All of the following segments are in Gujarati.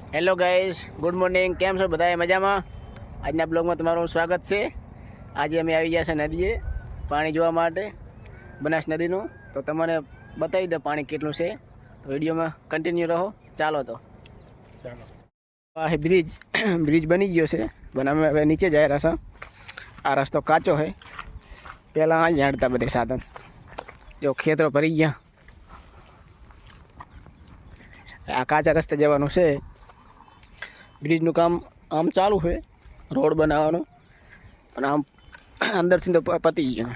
Hello guys, good morning. કેમ છો બધા? મજામાં? આજના બ્લોગમાં તમારું સ્વાગત છે. આજે અમે આવી ગયા છે નદીએ પાણી જોવા માટે, બનાસ નદીનું. તો તમને બતાવી દો પાણી કેટલું છે, તો વિડીયોમાં કન્ટિન્યુ રહો. ચાલો આ બ્રિજ બની ગયો છે, પણ અમે હવે નીચે જઈ રહ્યા છે. આ રસ્તો કાચો છે, પહેલાં અહીં ઝાડતા બધે સાધન, જો ખેતરો ભરી ગયા. આ કાચા રસ્તે જવાનું છે. બ્રિજનું કામ આમ ચાલુ છે, રોડ બનાવવાનું, અને આમ અંદરથી તો પતી ગયું.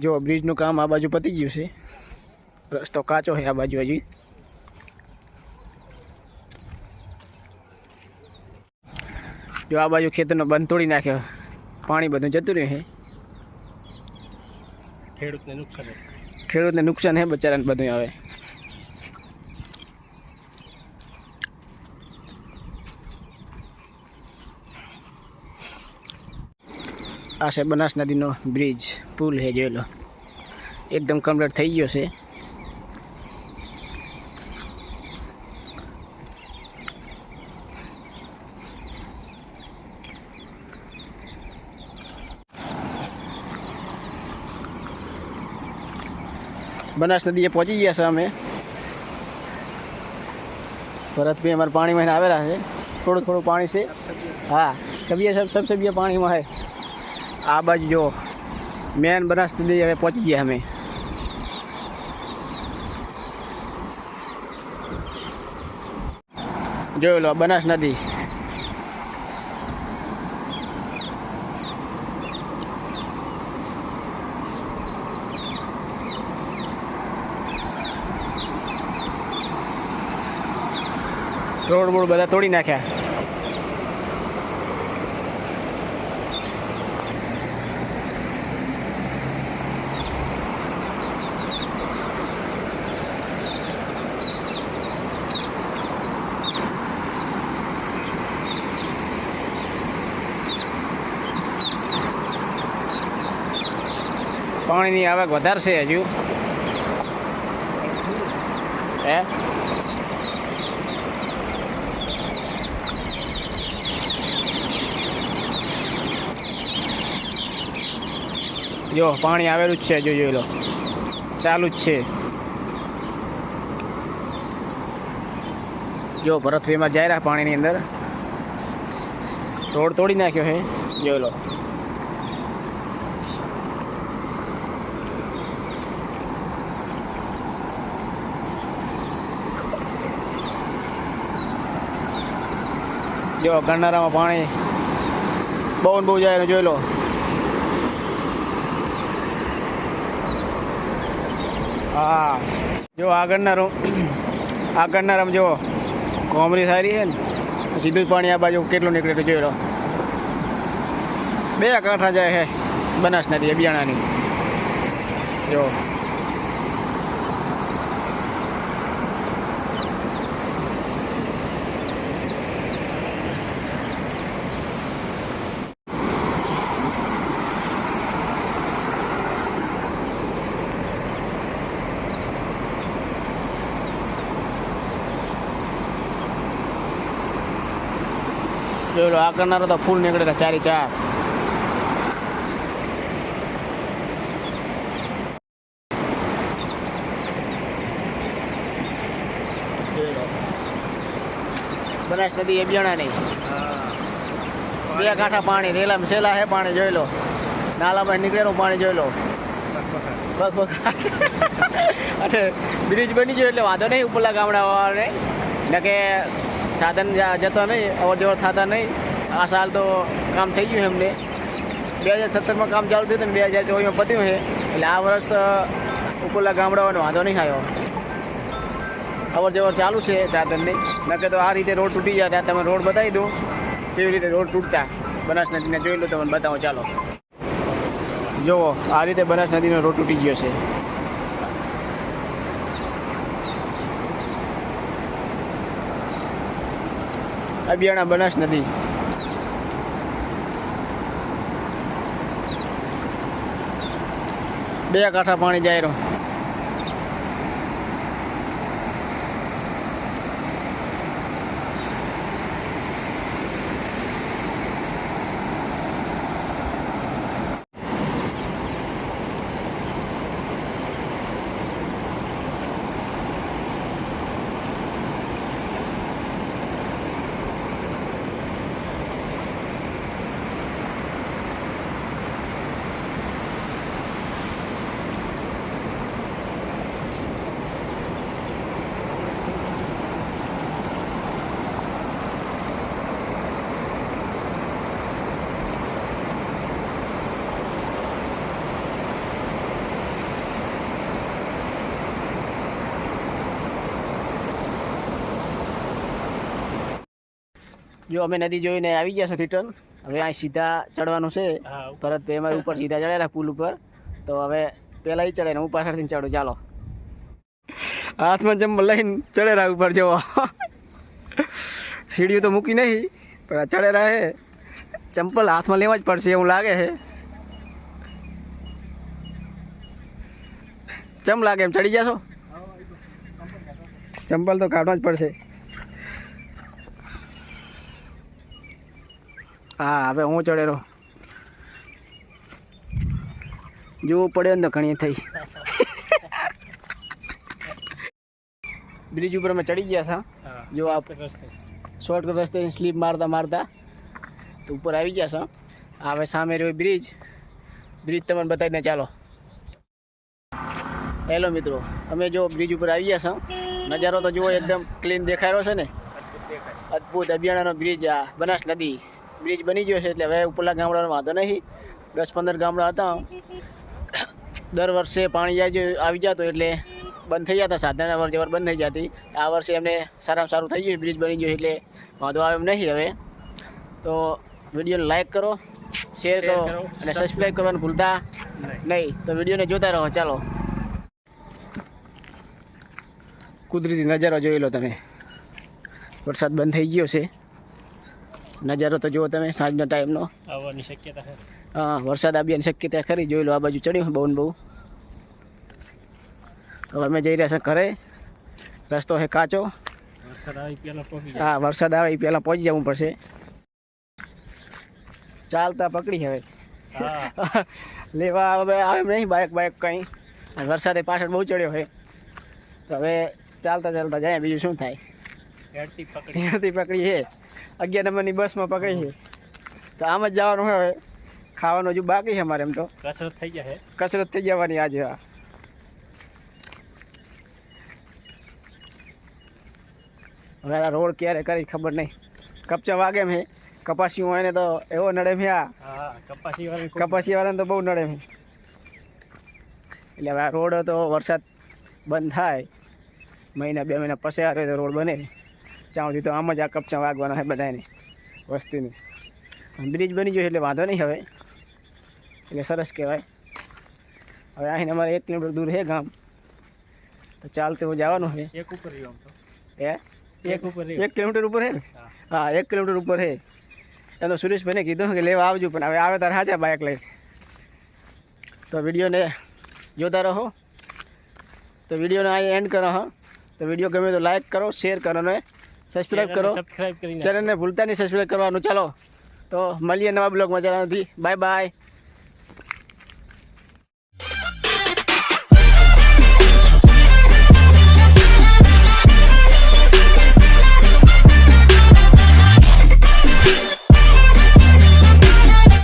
જો બ્રિજનું કામ આ બાજુ પતી ગયું છે, રસ્તો કાચો છે આ બાજુ હજી. જો આ બાજુ ખેતરનો બંધ તોડી નાખ્યો, પાણી બધું જતું રહ્યું છે. ખેડૂતને નુકસાન છે બચારાને બધું. હવે આ છે બનાસ નદીનો બ્રિજ, પુલ છે, જોઈ લો, એકદમ કમ્પ્લીટ થઈ ગયો છે. બનાસ નદીએ પહોંચી ગયા છે અમે. ભરતભાઈ અમારે પાણીમાં આવેલા છે, થોડું થોડું પાણી છે. હા, સબ સભ્ય પાણીમાં છે. આ બાજુ જો મેન બનાસ નદી હવે પહોંચી ગયા અમે. જોઈ લો બનાસ નદી. રોડ બોડ બધા તોડી નાખ્યા. પાણીની આવક વધારશે હજુ. હે, જો પાણી આવેલું જ છે, જોઈ લો, ચાલુ જ છે. જો ભરતભાઈ માં જાય રહ્યા પાણીની અંદર, રોડ તોડી નાખ્યો છે, જોઈ લો. જો ગરનારામાં પાણી બહુ ને બહુ જાય, જોઈ લો. હા, જો આ ગરનારામાં જો કોમરી સારી છે ને, સીધું પાણી આ બાજુ કેટલું નીકળે જોઈ લો. 2 કાંઠા જાય છે બનાસ નદી અબિયાણાની. જો જોઈ લો, આ કરનારો તો ફૂલ નીકળેલા 4 × 4. બનાસ નદી અબિયાણા નહીં, 2 કાંઠા પાણી, રેલામાં સેલા હે પાણી, જોઈ લો. નાલામાં નીકળેલું પાણી જોઈ લો. બસ અને બ્રિજ બની ગયો એટલે વાંધો નહીં ઉપરલા ગામડાવાળાને, ને કે સાધન જતા નહીં, અવર જવર થતા નહીં. આ સાલ તો કામ થઈ ગયું એમને. 2017માં કામ ચાલુ થયું હતું ને 2024માં પત્યું છે, એટલે આ વર્ષ તો ઉપરલા ગામડાઓનો વાંધો નહીં આવ્યો. અવર જવર ચાલુ છે સાધનની. નકે તો આ રીતે રોડ તૂટી જાય. તમે રોડ બતાવી દઉં કેવી રીતે રોડ તૂટતા બનાસ નદીને, જોઈ લો, તમને બતાવો. ચાલો જુઓ, આ રીતે બનાસ નદીનો રોડ તૂટી ગયો છે. અબિયાણા બનાસ નદી. બે કાંઠા પાણી જાય રહ્યું. જો અમે નદી જોઈને આવી ગયા છે રિટર્ન. હવે અહીં સીધા ચડવાનું છે. ભરતભાઈ અમારે ઉપર સીધા ચડેલા પુલ ઉપર. તો હવે પહેલાં એ ચડે ને હું પાછળથી ચડું. ચાલો હાથમાં ચંપલ લઈને ચડેલા ઉપર જવો. સીડીઓ તો મૂકી નહીં પણ ચડેલા હે. ચંપલ હાથમાં લેવા જ પડશે એવું લાગે છે. ચમ લાગે એમ ચડી જશો? ચંપલ તો કાઢવા જ પડશે. હા હવે હું ચડેલો જોવું પડે ને તો ઘણી થઈ. બ્રિજ ઉપર અમે ચડી ગયા છે. જો આપ શોર્ટકટ રસ્તે સ્લીપ મારતા મારતા તો ઉપર આવી ગયા છે. હવે સામે રહ્યો બ્રિજ. બ્રિજ તમને બતાવીને ચાલો. હેલો મિત્રો, અમે જો બ્રિજ ઉપર આવી ગયા છે. નજારો તો જુઓ એકદમ ક્લીન દેખાઈ રહ્યો છે ને. અદ્ભુત અભિયાણાનો બ્રિજ. આ બનાસ નદી બ્રિજ બની ગયો છે એટલે હવે ઉપરલા ગામડાનો વાંધો નહીં. 10-15 ગામડા હતા. દર વર્ષે પાણી આવી જતું એટલે બંધ થઈ જતા. સાધન અવર જવર બંધ થઈ જતી. આ વર્ષે એમને સારામાં સારું થઈ ગયું. બ્રિજ બની ગયો એટલે વાંધો આવે એમ નહીં. હવે તો વિડીયોને લાઈક કરો, શેર કરો અને સબસ્ક્રાઈબ કરવાનું ભૂલતા નહીં. તો વિડીયોને જોતા રહો. ચાલો કુદરતી નજારો જોઈ લો તમે. વરસાદ બંધ થઈ ગયો છે. નજારો તો જુઓ તમે સાંજનો ટાઈમનો. આવવાની શક્યતા છે. હા વરસાદ આવવાની શક્યતા ખરી. જોઈ લો આ બાજુ ચડ્યું બહુ ને બહુ. હવે અમે જઈ રહ્યા છે ઘરે. રસ્તો છે કાચો. વરસાદ આવે પહેલા પહોંચી હા વરસાદ આવે એ પહેલાં પહોંચી જવું પડશે. ચાલતા પકડી હવે લેવા હવે આવે નહીં બાઇક કંઈ. વરસાદે પાછળ બહુ ચડ્યો છે તો હવે ચાલતા ચાલતા જાય. બીજું શું થાય? હેડતી પકડી છે. 11 નંબરની બસમાં પકડી છે. તો આમ જ જવાનું હવે. ખાવાનું હજુ બાકી છે અમારે. એમ તો કસરત થઈ જાય. કસરત થઈ જવાની આજે. હા હવે આ રોડ ક્યારે કરી ખબર નહીં. કપચા વાગે એમ હે. કપાસી હોય ને તો એવો નડે છે. આ કપાસી વાળાને તો બહુ નડે છે. એટલે હવે આ રોડ તો વરસાદ બંધ થાય મહિના 2 મહિના પછી આવે તો રોડ બને. ત્યાં સુધી તો આમ જ આ કપચા વાગવાના છે બધાને વસ્તીને. બ્રિજ બની ગયો એટલે વાંધો નહીં હવે. એટલે સરસ કહેવાય. હવે અહીં અમારે 1 કિલોમીટર દૂર છે ગામ. તો ચાલતું જવાનું છે. 1 ઉપર રહ્યું આમ તો. હે 1 કિલોમીટર ઉપર છે ને? હા 1 કિલોમીટર ઉપર છે. એમ તો સુરેશભાઈને કીધું કે લેવા આવજો પણ હવે આવે તાર હાચા બાઇક લઈ. તો વિડીયોને જોતા રહો. તો વિડીયોને અહીં એન્ડ કરો. હા તો વિડીયો ગમે તો લાઈક કરો, શેર કરો અને સબસ્ક્રાઈબ કરો. ચેનલને ભૂલતા નહીં સબસ્ક્રાઈબ કરવાનું. ચાલો તો મળીએ નવા બ્લોગમાં. ચાલો બાય બાય.